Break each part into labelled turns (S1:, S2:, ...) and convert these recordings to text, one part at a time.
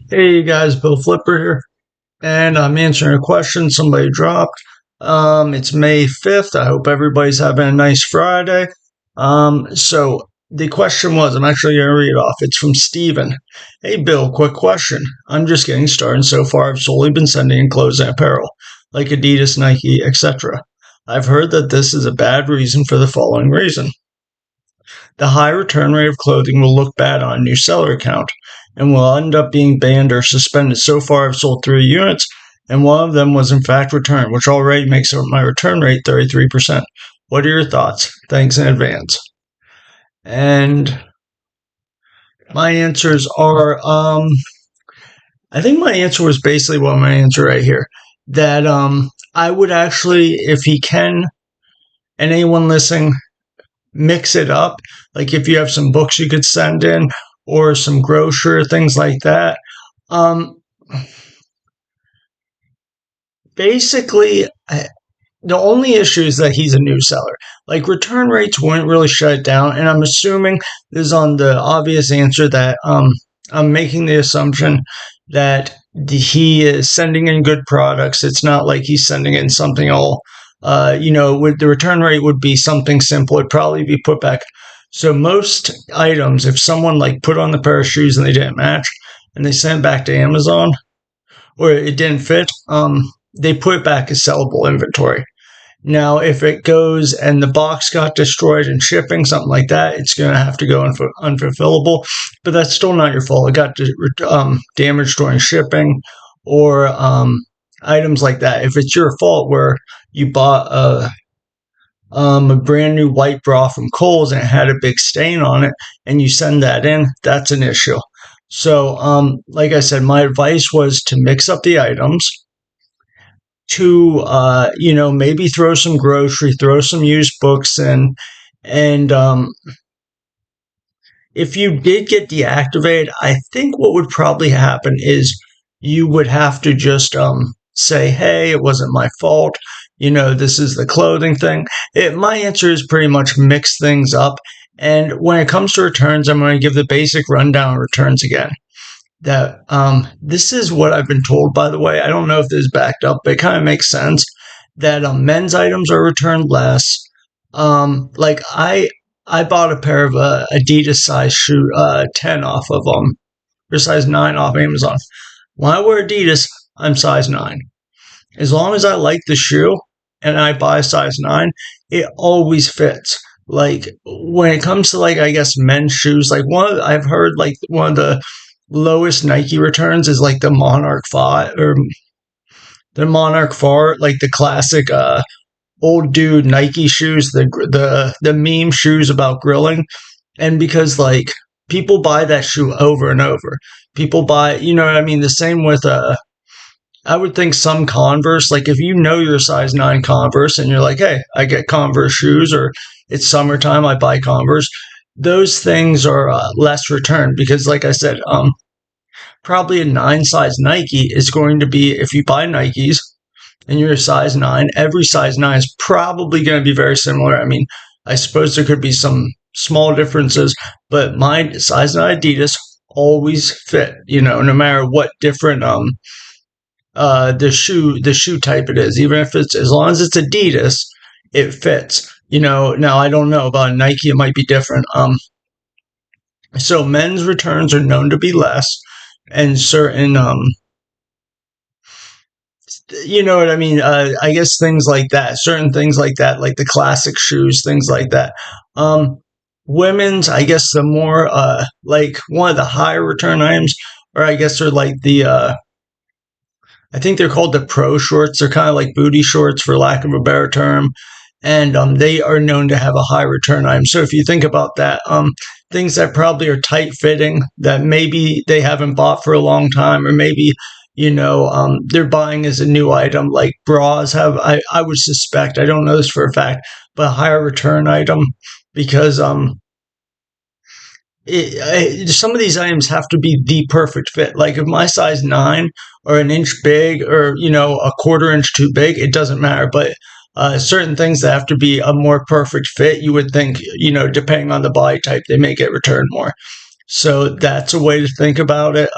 S1: Hey you guys, Bill Flipper here, and I'm answering a question somebody dropped. It's May 5th. I hope everybody's having a nice Friday. So the question was, I'm actually going to read it off. It's from Steven. Hey Bill, quick question. I'm just getting started. So far, I've solely been sending in clothes and apparel, like Adidas, Nike, etc. I've heard that this is a bad reason for the following reason. The high return rate of clothing will look bad on a new seller account and will end up being banned or suspended. So far, I've sold 3 units, and one of them was in fact returned, which already makes my return rate 33%. What are your thoughts? Thanks in advance. And my answers are I think my answer was basically what my answer right here. That I would actually, if he can, and anyone listening, mix it up. Like if you have some books you could send in or some grocery or things like that. Um, Basically, the only issue is that he's a new seller. Like return rates wouldn't really shut it down, and I'm assuming this is on the obvious answer that I'm making the assumption that he is sending in good products. It's not like he's sending in something all with the return rate would be something simple. It'd probably be put back. So most items, if someone like put on the pair of shoes and they didn't match, and they sent it back to Amazon or it didn't fit, they put it back as sellable inventory. Now, if it goes and the box got destroyed in shipping, something like that, it's going to have to go unfulfillable. But that's still not your fault. It got damaged during shipping or items like that. If it's your fault where you bought a brand new white bra from Kohl's and it had a big stain on it and you send that in, that's an issue. So, like I said, my advice was to mix up the items, to maybe throw some grocery, throw some used books in, and if you did get deactivated, I think what would probably happen is you would have to just say, "Hey, it wasn't my fault. This is the clothing thing." My answer is pretty much mix things up. And when it comes to returns, I'm going to give the basic rundown of returns again. That this is what I've been told, by the way. I don't know if this is backed up, but it kind of makes sense that men's items are returned less. Like I bought a pair of Adidas size shoe 10 off of or size 9 off Amazon. When I wear Adidas, I'm size 9. As long as I like the shoe and I buy a size 9, it always fits. Like when it comes to like I guess men's shoes, like I've heard like one of the lowest Nike returns is like the Monarch 5 or the Monarch 4, like the classic old dude Nike shoes, the meme shoes about grilling. And because like people buy that shoe over and over. People buy, you know what I mean? The same with I would think some Converse, like if you know you're a size 9 Converse and you're like, "Hey, I get Converse shoes," or it's summertime, I buy Converse. Those things are less returned because, like I said, probably a 9 size Nike is going to be, if you buy Nikes and you're a size 9, every size 9 is probably going to be very similar. I mean, I suppose there could be some small differences, but my size 9 Adidas always fit, no matter what different the shoe type it is. Even if it's, as long as it's Adidas, it fits. Now I don't know about Nike, it might be different. So men's returns are known to be less, and certain you know what I mean? I guess things like that, certain things like that, like the classic shoes, things like that. Um, Women's, I guess the more, like one of the higher return items, or I guess they're like I think they're called the pro shorts. They're kind of like booty shorts, for lack of a better term. And they are known to have a high return item. So if you think about that, things that probably are tight fitting that maybe they haven't bought for a long time, or maybe they're buying as a new item, like bras have, I would suspect, I don't know this for a fact, but a higher return item because some of these items have to be the perfect fit. Like if my size 9 or an inch big, or a quarter inch too big, it doesn't matter. But certain things that have to be a more perfect fit, you would think, depending on the body type, they may get returned more. So that's a way to think about it.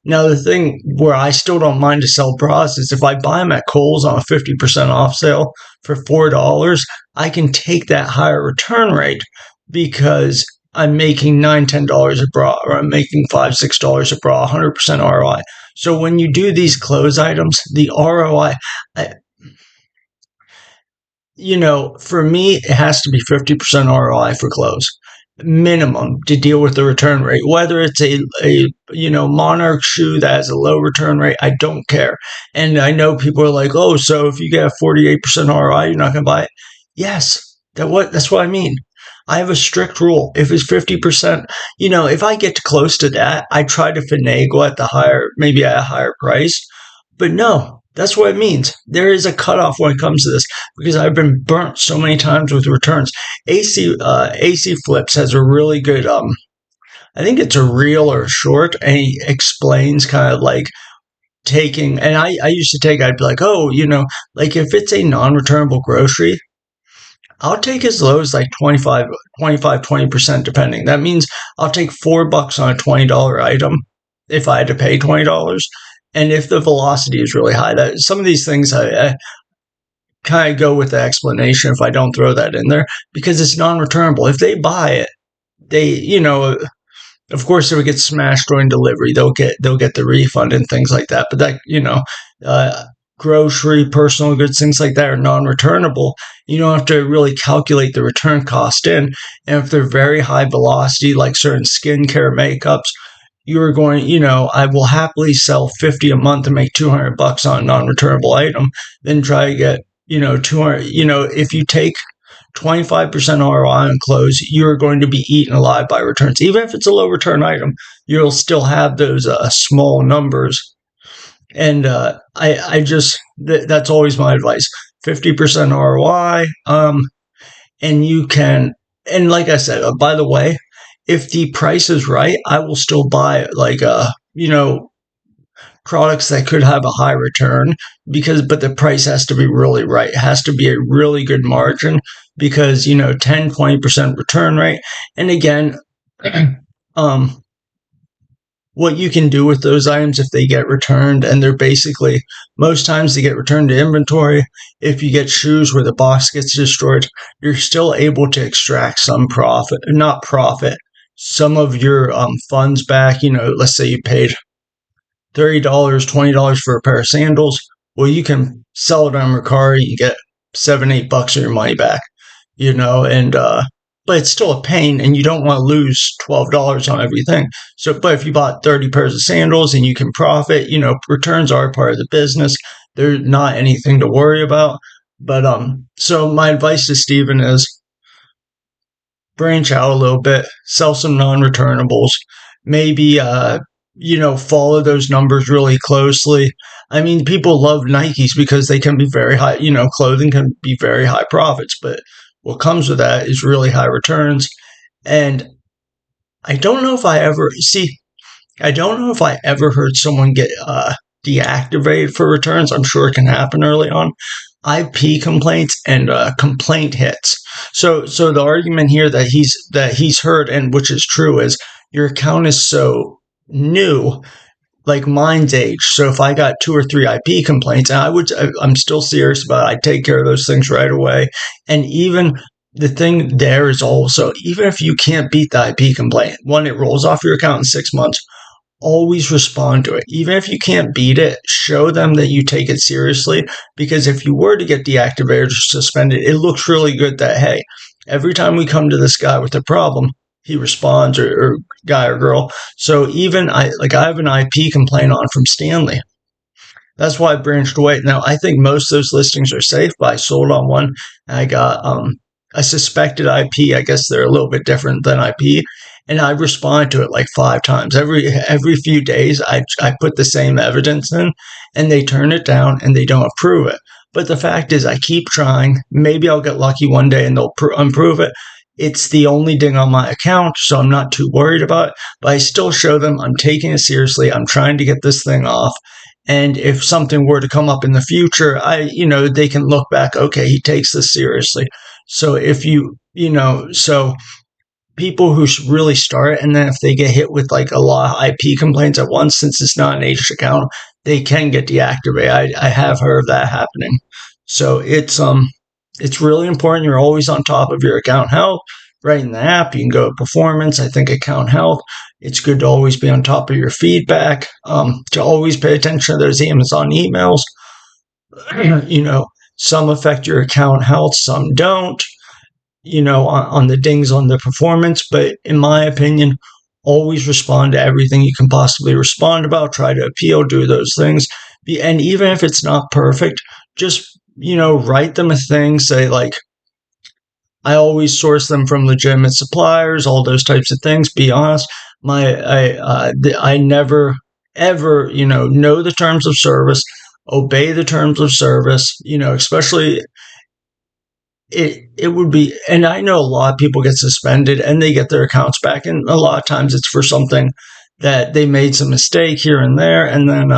S1: Now the thing where I still don't mind to sell bras is if I buy them at Kohl's on a 50% off sale for $4, I can take that higher return rate because I'm making $9, $10 a bra, or I'm making $5, $6 a bra, 100% ROI. So when you do these clothes items, the ROI, for me, it has to be 50% ROI for clothes minimum to deal with the return rate. Whether it's a Monarch shoe that has a low return rate, I don't care. And I know people are like, oh, so if you get a 48% ROI, you're not going to buy it. Yes, that's what I mean. I have a strict rule. If it's 50%, if I get close to that, I try to finagle at maybe at a higher price. But no, that's what it means. There is a cutoff when it comes to this because I've been burnt so many times with returns. AC Flips has a really good I think it's a reel or a short, and he explains kind of like taking, and I used to take, I'd be like, oh, like if it's a non-returnable grocery, I'll take as low as like 20% depending. That means I'll take $4 on a $20 item if I had to pay $20. And if the velocity is really high, that some of these things I kind of go with the explanation if I don't throw that in there because it's non-returnable. If they buy it, of course, if it gets smashed during delivery, they'll get the refund and things like that. But uh, grocery, personal goods, things like that are non-returnable. You don't have to really calculate the return cost in. And if they're very high velocity, like certain skincare makeups, you're going, I will happily sell 50 a month and make $200 on a non-returnable item, then try to get, 200, if you take 25% ROI on clothes, you're going to be eaten alive by returns. Even if it's a low return item, you'll still have those small numbers. And that's always my advice. 50% ROI. And you can, and like I said, by the way, if the price is right, I will still buy like products that could have a high return but the price has to be really right. It has to be a really good margin because 10-20% return rate. And again, what you can do with those items if they get returned, and they're basically, most times they get returned to inventory. If you get shoes where the box gets destroyed, you're still able to extract some profit, not profit, some of your funds back. Let's say you paid $30, $20 for a pair of sandals. Well, you can sell it on Mercari, you get $7-8 of your money back, and but it's still a pain, and you don't want to lose $12 on everything. So, but if you bought 30 pairs of sandals and you can profit, returns are part of the business. They're not anything to worry about. But so my advice to Steven is branch out a little bit, sell some non-returnables, maybe follow those numbers really closely. I mean, people love Nikes because they can be very high, clothing can be very high profits, but what comes with that is really high returns. And I don't know if I ever heard someone get deactivated for returns. I'm sure it can happen early on. IP complaints and complaint hits. So the argument here that he's heard, and which is true, is your account is so new, like mine's age. So if I got 2 or 3 IP complaints, and I'm still serious about it, I take care of those things right away. And even the thing there is also, even if you can't beat the IP complaint, one, it rolls off your account in 6 months. Always respond to it. Even if you can't beat it, show them that you take it seriously. Because if you were to get deactivated or suspended, it looks really good that, hey, every time we come to this guy with a problem, he responds, or guy or girl. So even I have an IP complaint on from Stanley. That's why I branched away. Now, I think most of those listings are safe, but I sold on one. And I got a suspected IP. I guess they're a little bit different than IP. And I respond to it like 5 times. Every few days, I put the same evidence in, and they turn it down, and they don't approve it. But the fact is, I keep trying. Maybe I'll get lucky one day, and they'll approve it. It's the only ding on my account, so I'm not too worried about it. But I still show them I'm taking it seriously. I'm trying to get this thing off. And if something were to come up in the future, they can look back. Okay, he takes this seriously. So if so people who really start, and then if they get hit with like a lot of IP complaints at once, since it's not an aged account, they can get deactivated. I have heard of that happening. So it's really important. You're always on top of your account health. Right in the app, you can go to performance. I think account health. It's good to always be on top of your feedback. To always pay attention to those Amazon emails. You know, some affect your account health, some don't, on the dings on the performance. But in my opinion, always respond to everything you can possibly respond about, try to appeal, do those things. And even if it's not perfect, just, write them a thing, say like, I always source them from legitimate suppliers, all those types of things. Be honest. I never ever, know the terms of service, obey the terms of service, especially it would be, and I know a lot of people get suspended and they get their accounts back, and a lot of times it's for something that they made some mistake here and there, and then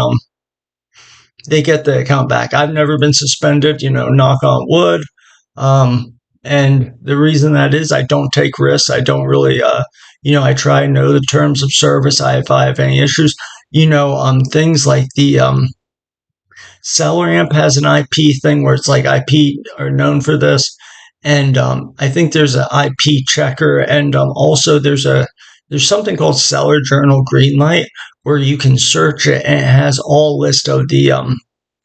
S1: they get the account back. I've never been suspended, knock on wood. And the reason that is, I don't take risks. I don't really, I try to know the terms of service. If I have any issues, things like the SellerAmp has an IP thing where it's like IP are known for this, and I think there's an IP checker, and also there's something called Seller Journal Greenlight where you can search it, and it has all list of the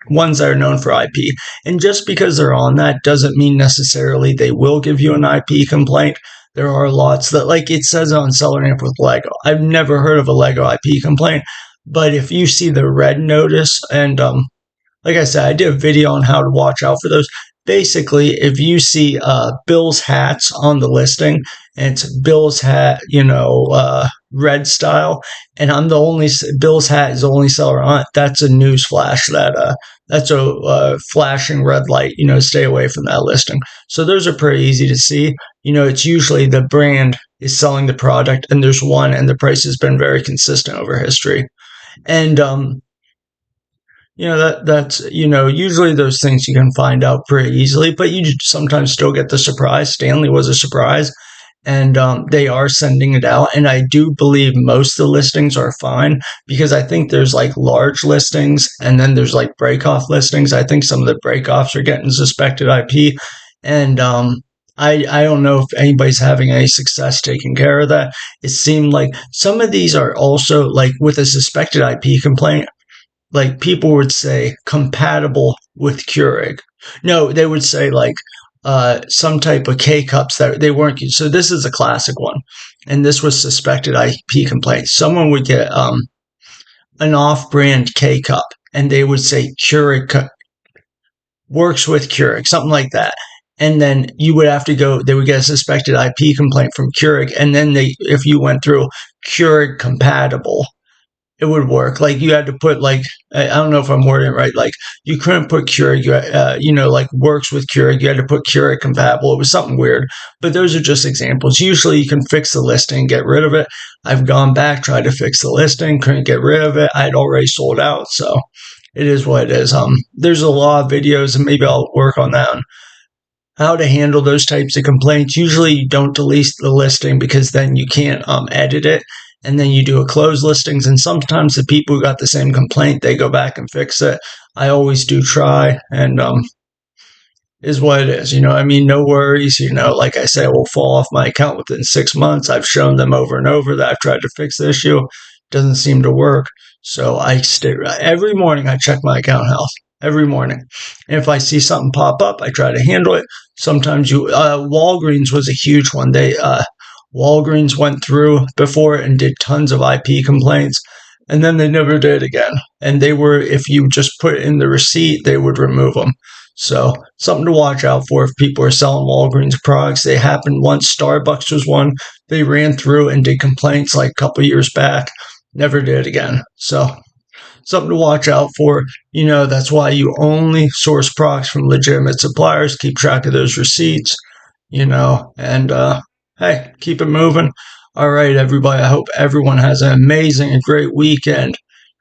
S1: ones that are known for IP. And just because they're on that doesn't mean necessarily they will give you an IP complaint. There are lots that, like it says on SellerAmp with Lego. I've never heard of a Lego IP complaint, but if you see the red notice, and like I said, I did a video on how to watch out for those. Basically, if you see Bill's hats on the listing, and it's Bill's hat, red style, and Bill's hat is the only seller on it, that's a news flash that's a flashing red light, stay away from that listing. So those are pretty easy to see. It's usually the brand is selling the product, and there's one, and the price has been very consistent over history. And that's usually those things you can find out pretty easily, but you sometimes still get the surprise. Stanley was a surprise, and they are sending it out, and I do believe most of the listings are fine, because I think there's like large listings, and then there's like break-off listings. I think some of the break-offs are getting suspected IP, and I don't know if anybody's having any success taking care of that. It seemed like some of these are also, like with a suspected IP complaint, like people would say compatible with Keurig. No, they would say like some type of K-cups that they weren't used. So this is a classic one. And this was suspected IP complaint. Someone would get an off-brand K-cup, and they would say Keurig works with Keurig, something like that. And then you would have to go, they would get a suspected IP complaint from Keurig. And then if you went through Keurig compatible, it would work. Like you had to put like, I don't know if I'm wording it right. Like you couldn't put Keurig, like works with Keurig. You had to put Keurig compatible. It was something weird, but those are just examples. Usually you can fix the listing, get rid of it. I've gone back, tried to fix the listing, couldn't get rid of it. I had already sold out. So it is what it is. There's a lot of videos, and maybe I'll work on that, on how to handle those types of complaints. Usually you don't delete the listing, because then you can't edit it. And then you do a close listings, and sometimes the people who got the same complaint, they go back and fix it. I always do try, and is what it is. No worries. Like I said, it will fall off my account within 6 months. I've shown them over and over that I've tried to fix the issue. Doesn't seem to work. So every morning I check my account health. Every morning. And if I see something pop up, I try to handle it. Sometimes Walgreens was a huge one. Walgreens went through before and did tons of IP complaints, and then they never did again. And if you just put in the receipt, they would remove them. So something to watch out for if people are selling Walgreens products. They happened once. Starbucks was one. They ran through and did complaints like a couple years back. Never did again. So something to watch out for. That's why you only source products from legitimate suppliers. Keep track of those receipts, and hey, keep it moving. All right, everybody. I hope everyone has an amazing and great weekend.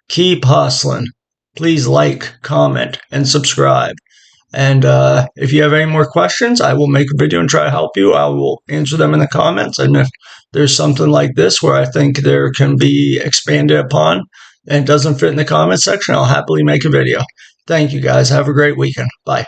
S1: Keep hustling. Please like, comment, and subscribe. And if you have any more questions, I will make a video and try to help you. I will answer them in the comments. And if there's something like this where I think there can be expanded upon and it doesn't fit in the comment section, I'll happily make a video. Thank you guys. Have a great weekend. Bye.